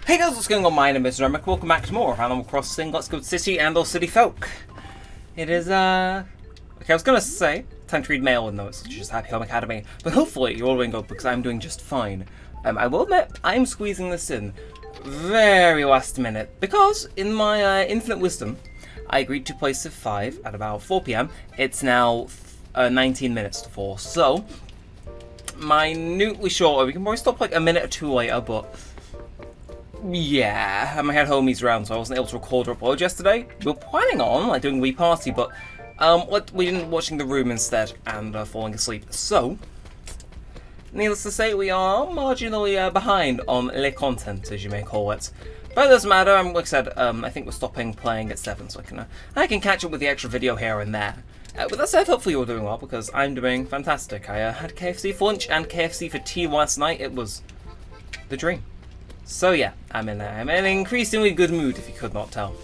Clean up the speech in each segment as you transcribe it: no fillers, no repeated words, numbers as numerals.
Hey guys, what's going on? My name is Neremik. Welcome back to more of Animal Crossing Let's Go City and all City Folk. It is, okay, I was gonna say, time to read mail and notes, which is Happy Home Academy, but hopefully you're all doing good because I'm doing just fine. I will admit, I'm squeezing this in very last minute because, in my infinite wisdom, I agreed to play Civ 5 at about 4 PM. It's now 19 minutes to 4, so minutely shorter. We can probably stop like a minute or two later, but yeah, I had homies around, so I wasn't able to record or upload yesterday. We were planning on like doing a wee party, but we ended up watching The Room instead and falling asleep. So, needless to say, we are marginally behind on le content, as you may call it. But it doesn't matter. Like I said, I think we're stopping playing at 7, so I can catch up with the extra video here and there. With that said, hopefully you're doing well because I'm doing fantastic. I had KFC for lunch and KFC for tea last night. It was the dream. So yeah, I'm in an increasingly good mood, if you could not tell.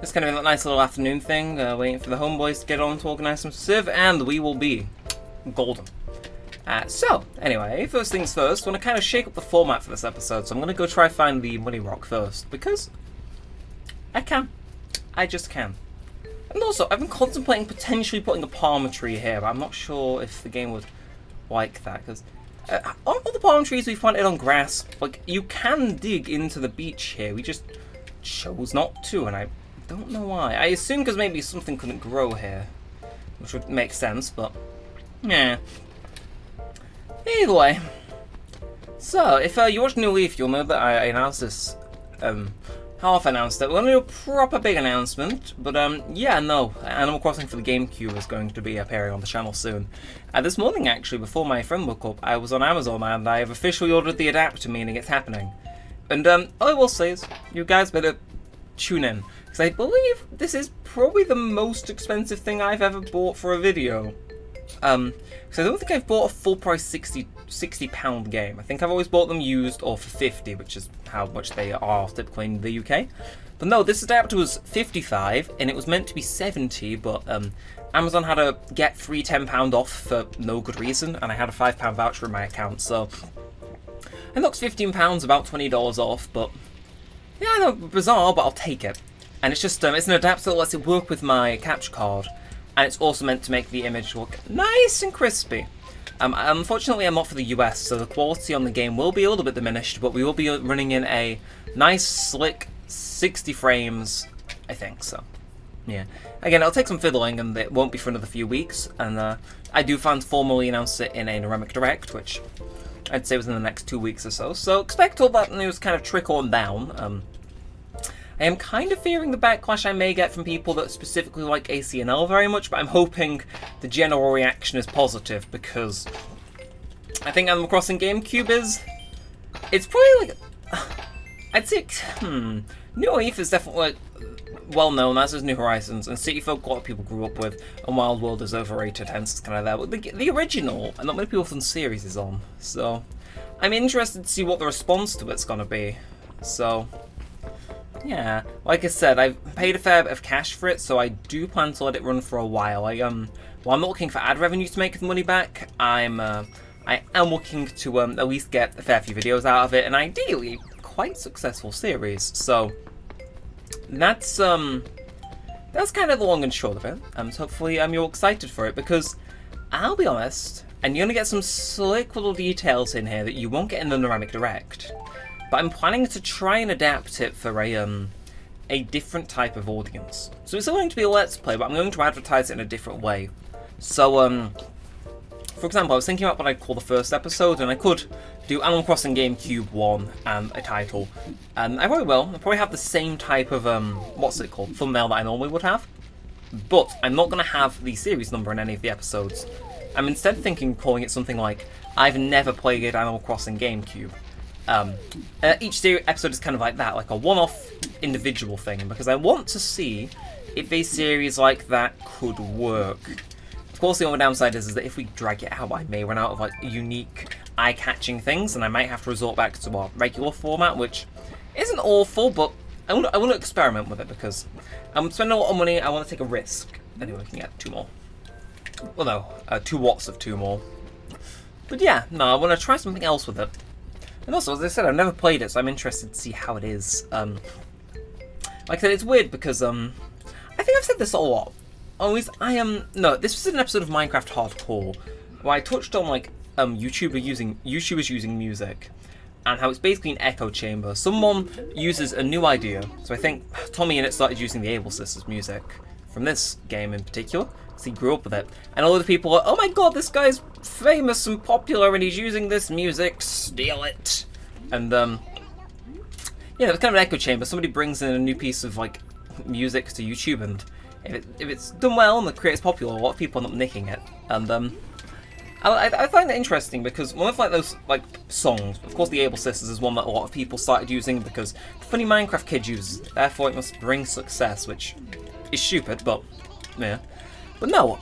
It's kind of a nice little afternoon thing, waiting for the homeboys to get on to organise some Civ, and we will be golden. So, anyway, first things first, I want to kind of shake up the format for this episode, so I'm going to go try find the money rock first, because I can. I just can. And also, I've been contemplating potentially putting a palm tree here, but I'm not sure if the game would like that, because on all the palm trees we've planted on grass, like, you can dig into the beach here. We just chose not to, and I don't know why. I assume because maybe something couldn't grow here, which would make sense, but yeah. Either way. So, if you watched New Leaf, you'll know that I announced this, half announced it. We're going to do a proper big announcement, but yeah, no, Animal Crossing for the GameCube is going to be appearing on the channel soon. This morning, actually, before my friend woke up, I was on Amazon and I have officially ordered the adapter, meaning it's happening. And all I will say is, you guys better tune in, because I believe this is probably the most expensive thing I've ever bought for a video. Because I don't think I've bought a full price £60 game. I think I've always bought them used or for 50, which is how much they are typically in the UK. But no, this adapter was 55 and it was meant to be 70, but Amazon had a get free £10 off for no good reason, and I had a £5 voucher in my account, so I knocked £15, about $20 off. But yeah, I know, bizarre, but I'll take it. And it's just it's an adapter that lets it work with my capture card. And it's also meant to make the image look nice and crispy. Unfortunately, I'm not for the US, so the quality on the game will be a little bit diminished, but we will be running in a nice, slick 60 frames, I think, so yeah. Again, it'll take some fiddling, and it won't be for another few weeks, and I do plan to formally announce it in a Neremik Direct, which I'd say was in the next 2 weeks or so, so expect all that news kind of trickle on down. I am kind of fearing the backlash I may get from people that specifically like ACNL very much, but I'm hoping the general reaction is positive, because I think Animal Crossing GameCube it's probably like, I'd say, New Leaf is definitely like, well known, as is New Horizons, and City Folk a lot of people grew up with, and Wild World is overrated, hence it's kind of there, but the original, and not many people from the series is on, so I'm interested to see what the response to it's going to be, so yeah, like I said, I've paid a fair bit of cash for it, so I do plan to let it run for a while. While I'm not looking for ad revenue to make the money back, I am looking to at least get a fair few videos out of it, and ideally, quite successful series. So that's kind of the long and short of it. So hopefully you're excited for it, because I'll be honest, and you're gonna get some slick little details in here that you won't get in the Neremik Direct. But I'm planning to try and adapt it for a different type of audience. So it's still going to be a Let's Play, but I'm going to advertise it in a different way. So, for example, I was thinking about what I'd call the first episode, and I could do Animal Crossing GameCube 1 and a title. And I probably will. I'll probably have the same type of, what's it called, thumbnail that I normally would have. But I'm not going to have the series number in any of the episodes. I'm instead thinking of calling it something like, I've never played Animal Crossing GameCube. Each episode is kind of like that, like a one-off individual thing, because I want to see if a series like that could work. Of course, the only downside is that if we drag it out, I may run out of like unique, eye-catching things, and I might have to resort back to our regular format, which isn't awful, but I want to experiment with it, because I'm spending a lot of money, I want to take a risk. Anyway, we can get 2 more. Well, no, 2 watts of 2 more. But yeah, no, I want to try something else with it. And also, as I said, I've never played it, so I'm interested to see how it is. Like I said, it's weird because I think I've said this a lot. Always, no, this was an episode of Minecraft Hardcore where I touched on like YouTubers using music and how it's basically an echo chamber. Someone uses a new idea, so I think Tommy in it started using the Able Sisters music from this game in particular, because he grew up with it. And all the people are, oh my god, this guy's famous and popular and he's using this music, steal it. And yeah, it's kind of an echo chamber. Somebody brings in a new piece of like music to YouTube, and if it's done well and the creator's popular, a lot of people end up nicking it. And I find that interesting because one of like those like songs, of course the Able Sisters is one that a lot of people started using because funny Minecraft kids use it, therefore it must bring success, which is stupid, but yeah. But no,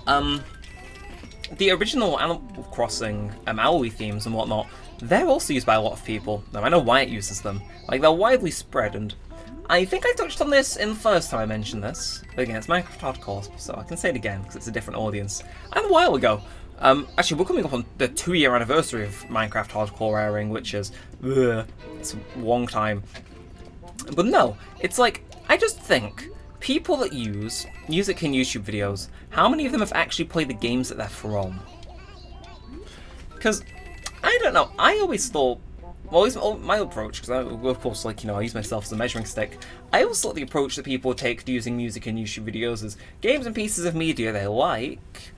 the original Animal Crossing Owly themes and whatnot, they're also used by a lot of people. Now I know why it uses them. Like, they're widely spread, and I think I touched on this in the first time I mentioned this. But again, it's Minecraft Hardcore, so I can say it again, because it's a different audience. And a while ago. Actually, we're coming up on the 2-year anniversary of Minecraft Hardcore airing, which is, it's a long time. But no, it's like, I just think, people that use music in YouTube videos, how many of them have actually played the games that they're from? Because, I don't know, I always thought, well, my approach, because I, of course, like, you know, I use myself as a measuring stick, I always thought the approach that people take to using music in YouTube videos is games and pieces of media they like,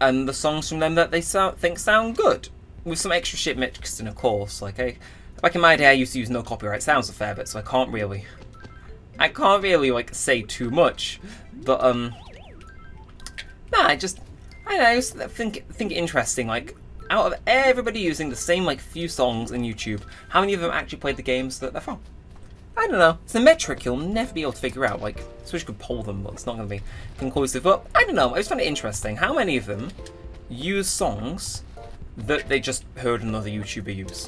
and the songs from them that they think sound good, with some extra shit mixed in, of course. Like, back in my day, I used to use no copyright sounds a fair bit, so I can't really, like, say too much, but, nah, I don't know, I just think it interesting, like, out of everybody using the same, like, few songs in YouTube, how many of them actually played the games that they're from? I don't know. It's a metric you'll never be able to figure out. Like, I wish you could poll them, but it's not going to be conclusive. But, I don't know. I just find it interesting. How many of them use songs that they just heard another YouTuber use?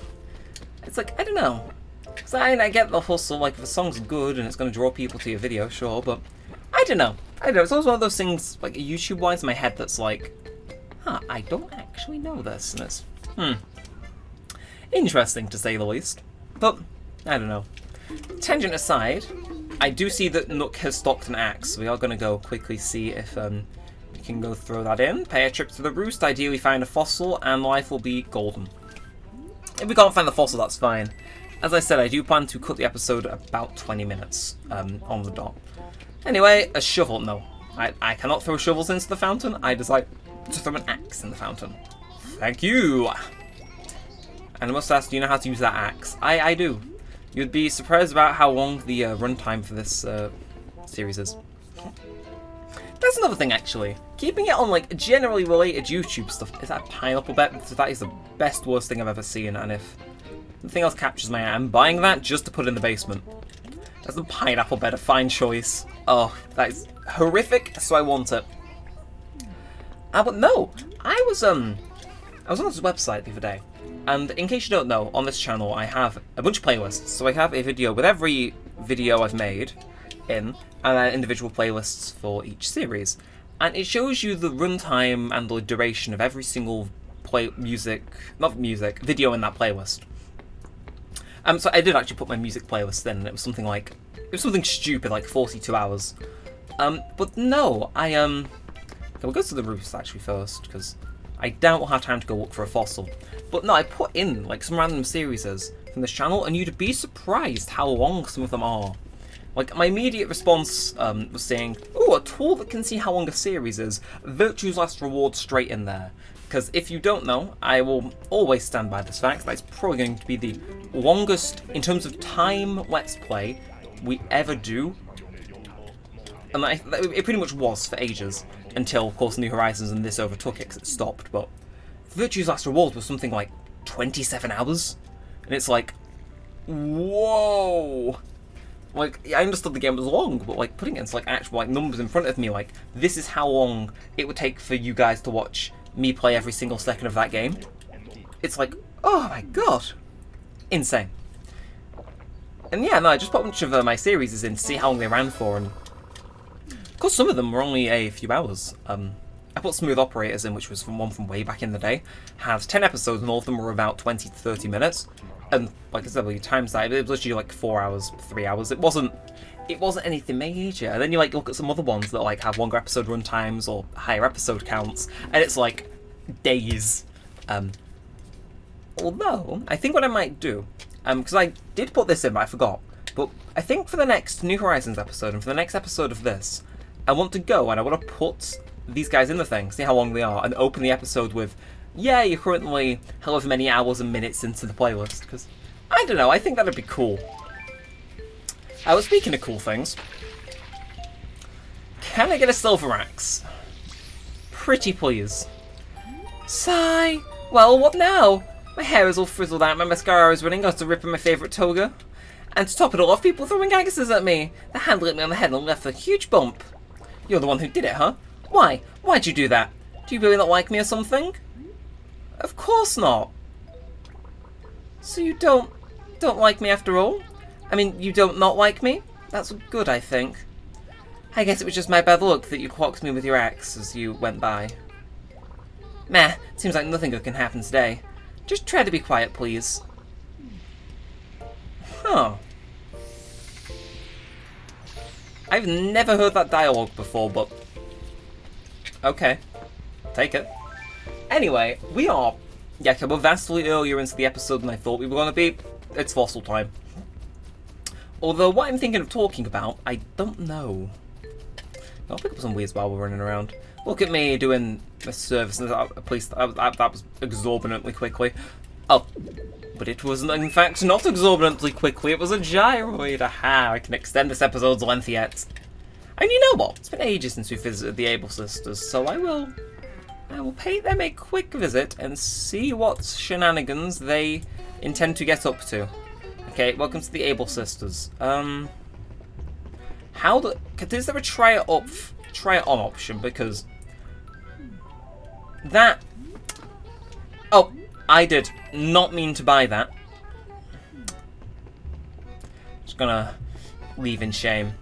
It's like, I don't know. Because I get the hustle, like, if a song's good and it's going to draw people to your video, sure, but I don't know. It's always one of those things, like, YouTube-wise in my head that's like, I don't actually know this, and it's, interesting to say the least. But, I don't know. Tangent aside, I do see that Nook has stocked an axe, so we are going to go quickly see if we can go throw that in, pay a trip to the roost, ideally find a fossil, and life will be golden. If we can't find the fossil, that's fine. As I said, I do plan to cut the episode about 20 minutes on the dot. Anyway, a shovel, no. I cannot throw shovels into the fountain, I decide to throw an axe in the fountain. Thank you! And I must ask, do you know how to use that axe? I do. You'd be surprised about how long the runtime for this series is. That's another thing, actually. Keeping it on, like, generally related YouTube stuff. Is that a pineapple bed? Because that is the best, worst thing I've ever seen, and if nothing else captures my eye, I'm buying that just to put in the basement. That's the pineapple bed, a fine choice. Oh, that is horrific, so I want it. But no, I was on this website the other day, and in case you don't know, on this channel I have a bunch of playlists. So I have a video with every video I've made in, and then individual playlists for each series. And it shows you the runtime and the duration of every single video in that playlist. So I did actually put my music playlist in, and it was something stupid, like 42 hours. But no, we'll go to the roost actually first, because I doubt we'll have time to go look for a fossil. But no, I put in like some random series from this channel, and you'd be surprised how long some of them are. Like, my immediate response was saying, "Ooh, a tool that can see how long a series is. Virtue's Last Reward straight in there." Because if you don't know, I will always stand by this fact that it's probably going to be the longest, in terms of time Let's Play, we ever do. And it pretty much was for ages, until, of course, New Horizons and this overtook it because it stopped. But Virtue's Last Reward was something like 27 hours. And it's like, whoa! Like, I understood the game was long, but like putting it into like actual like numbers in front of me, like, this is how long it would take for you guys to watch me play every single second of that game. It's like, oh my god. Insane. And yeah, no, I just put a bunch of my series in to see how long they ran for, and of course some of them were only a few hours. I put Smooth Operators in, which was one from way back in the day. Had 10 episodes and all of them were about 20 to 30 minutes. And like I said, well, you times that, it was literally like 4 hours, 3 hours. It wasn't anything major. And then you like look at some other ones that like have longer episode run times or higher episode counts, and it's like days. Although I think what I might do, because I did put this in, but I forgot. But I think for the next New Horizons episode and for the next episode of this, I want to go and I want to put these guys in the thing, see how long they are, and open the episode with, yeah, you're currently however many hours and minutes into the playlist, because, I don't know, I think that'd be cool. Well, speaking of cool things, can I get a silver axe? Pretty please. Sigh! Well, what now? My hair is all frizzled out, my mascara is running, I was ripping my favourite toga. And to top it all off, people throwing Agassiz at me. The handle hit me on the head and left a huge bump. You're the one who did it, huh? Why? Why'd you do that? Do you really not like me or something? Of course not. So you don't like me after all? I mean, you don't not like me? That's good, I think. I guess it was just my bad luck that you clocked me with your axe as you went by. Meh, seems like nothing good can happen today. Just try to be quiet, please. Huh. I've never heard that dialogue before, but... okay. Take it. Anyway, we are... yeah, okay, we're vastly earlier into the episode than I thought we were going to be. It's fossil time. Although, what I'm thinking of talking about, I don't know. I'll pick up some weeds while we're running around. Look at me doing a service, at least that was exorbitantly quickly. Oh, but it was in fact not exorbitantly quickly, it was a gyroid. Aha, I can extend this episode's length yet. And you know what? It's been ages since we visited the Able Sisters, so I will pay them a quick visit and see what shenanigans they intend to get up to. Okay, welcome to the Able Sisters. Is there a try it on option? Because that... oh, I did not mean to buy that. Just gonna leave in shame.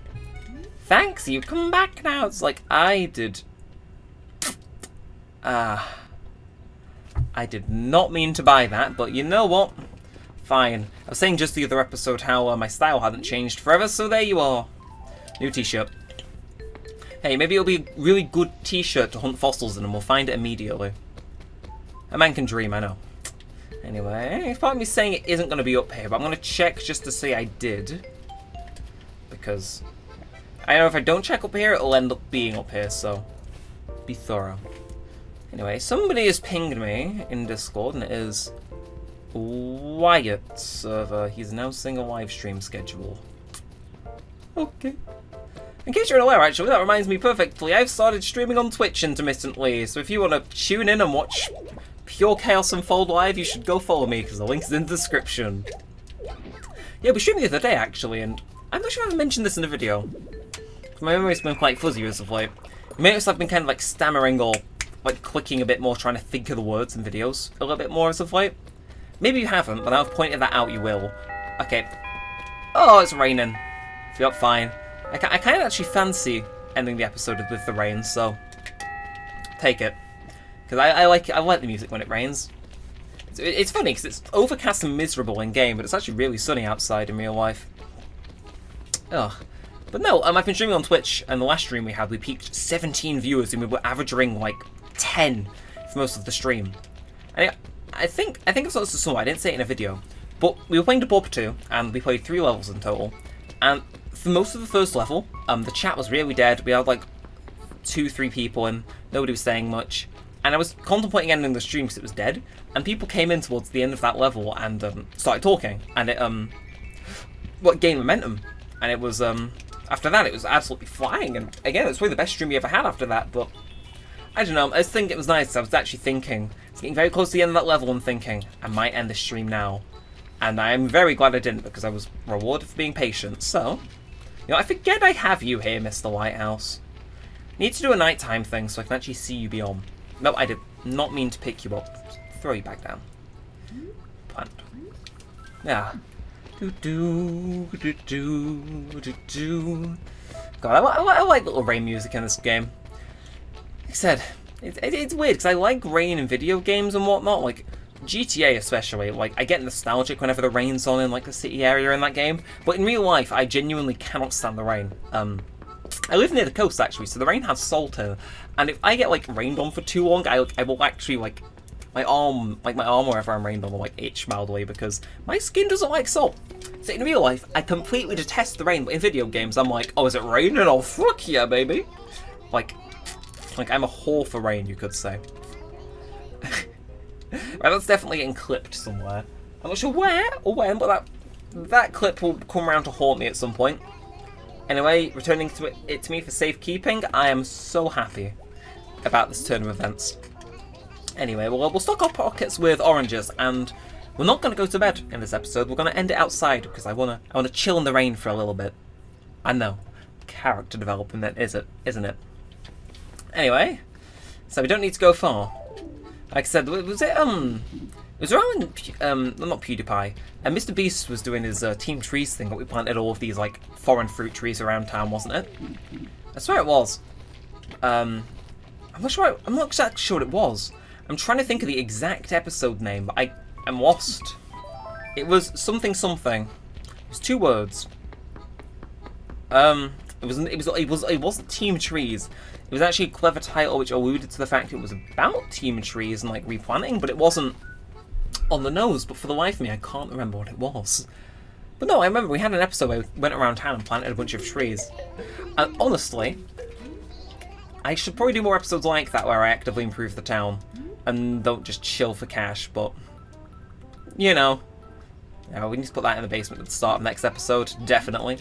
Thanks, you come back now. It's like I did. I did not mean to buy that, but you know what? Fine. I was saying just the other episode how my style hadn't changed forever, so there you are. New t-shirt. Hey, maybe it'll be a really good t-shirt to hunt fossils in and we'll find it immediately. A man can dream, I know. Anyway, it's part of me saying it isn't going to be up here, but I'm going to check just to say I did. Because I know if I don't check up here, it'll end up being up here, so be thorough. Anyway, somebody has pinged me in Discord, and it is Wyatt server. He's now seeing a live stream schedule. Okay. In case you're unaware, actually, that reminds me perfectly. I've started streaming on Twitch intermittently, so if you want to tune in and watch Pure Chaos Unfold live, you should go follow me, because the link's in the description. Yeah, we streamed the other day, actually, and I'm not sure if I mentioned this in the video. My memory's been quite fuzzy as of late. You may notice I've been kind of like stammering or like clicking a bit more, trying to think of the words in videos a little bit more as of late. Maybe you haven't, but now I've pointed that out, you will. Okay. Oh, it's raining. Feel fine. I kind of actually fancy ending the episode with the rain, so take it. Because I like the music when it rains. It's funny because it's overcast and miserable in game, but it's actually really sunny outside in real life. Ugh. But no, I've been streaming on Twitch, and the last stream we had, we peaked 17 viewers, and we were averaging like 10 for most of the stream. And I think it's not so. I didn't say it in a video, but we were playing Debug 2, and we played 3 levels in total. And for most of the first level, the chat was really dead. We had like 2-3 people, and nobody was saying much. And I was contemplating ending the stream because it was dead, and people came in towards the end of that level and started talking, and it gained momentum, and it was after that it was absolutely flying. And again, it's probably the best stream we ever had after that. But I don't know. I just think it was nice. I was actually thinking, it's getting very close to the end of that level, and thinking I might end the stream now. And I am very glad I didn't, because I was rewarded for being patient. So, you know, I forget I have you here, Mr. Lighthouse. Need to do a nighttime thing so I can actually see you beyond. No, I did not mean to pick you up. Just throw you back down. Plant. Yeah. God, I like little rain music in this game. Like I said, it's weird because I like rain in video games and whatnot. Like GTA especially, like, I get nostalgic whenever the rain's on in, like, the city area in that game, but in real life, I genuinely cannot stand the rain. I live near the coast, actually, so the rain has salt in, and if I get, like, rained on for too long, I will actually, like, my arm wherever I'm rained on will, like, itch mildly, because my skin doesn't like salt. So in real life, I completely detest the rain, but in video games, I'm like, oh, is it raining? Oh, fuck yeah, baby. Like I'm a whore for rain, you could say. Right, that's definitely getting clipped somewhere. I'm not sure where or when, but that clip will come around to haunt me at some point. Anyway, returning to it to me for safekeeping, I am so happy about this turn of events. Anyway, we'll stock our pockets with oranges, and we're not going to go to bed in this episode. We're going to end it outside because I wanna chill in the rain for a little bit. I know, character development, isn't it? Anyway, so we don't need to go far. Like I said, was it around, not PewDiePie, and Mr. Beast was doing his Team Trees thing, but we planted all of these, like, foreign fruit trees around town, wasn't it? I swear it was. I'm not exactly sure what it was. I'm trying to think of the exact episode name, but I'm lost. It was something. It was 2 words. It wasn't Team Trees. It was actually a clever title which alluded to the fact it was about Team Trees and, like, replanting, but it wasn't on the nose. But for the life of me, I can't remember what it was. But no, I remember we had an episode where we went around town and planted a bunch of trees. And honestly, I should probably do more episodes like that where I actively improve the town and don't just chill for cash, but, you know. Yeah, we need to put that in the basement at the start of the next episode, definitely.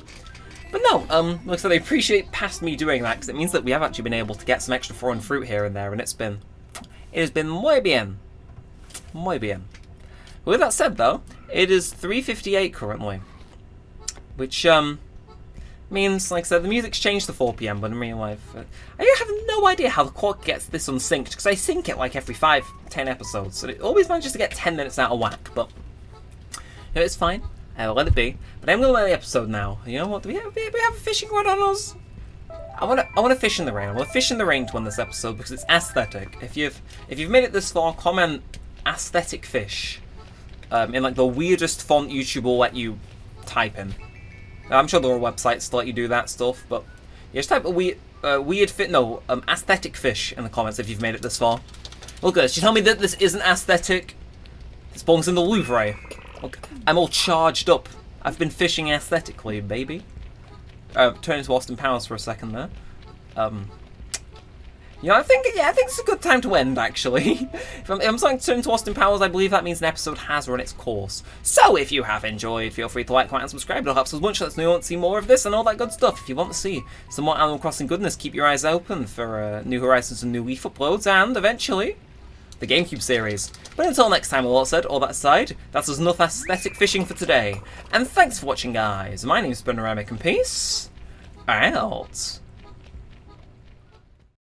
But no, like I said, I appreciate past me doing that, because it means that we have actually been able to get some extra foreign fruit here and there, and it has been muy bien. Muy bien. With that said, though, it is 3:58 currently, which, means, like I said, the music's changed to 4 PM, but in real life, I have no idea how the clock gets this unsynced, because I sync it like every 5-10 episodes, so it always manages to get 10 minutes out of whack, but, you know, it's fine. I'll let it be. But I'm going to let the episode now. You know what? Do we have a fishing rod on us? I want to fish in the rain. I want to fish in the rain to win this episode because it's aesthetic. If you've made it this far, comment aesthetic fish in, like, the weirdest font YouTube will let you type in. I'm sure there are websites to let you do that stuff, but yeah, just type a aesthetic fish in the comments if you've made it this far. Look at this. You tell me that this isn't aesthetic. This belongs in the Louvre. Look, I'm all charged up. I've been fishing aesthetically, baby. Turn into Austin Powers for a second there. You know, I think it's a good time to end, actually. If I'm starting to turn into Austin Powers, I believe that means an episode has run its course. So, if you have enjoyed, feel free to like, comment, and subscribe. It'll help us much. Let us know you want to see more of this and all that good stuff. If you want to see some more Animal Crossing goodness, keep your eyes open for New Horizons and New Leaf uploads, and eventually the GameCube series. But until next time, all that aside, that's us enough aesthetic fishing for today. And thanks for watching, guys. My name's Neremik, and peace out.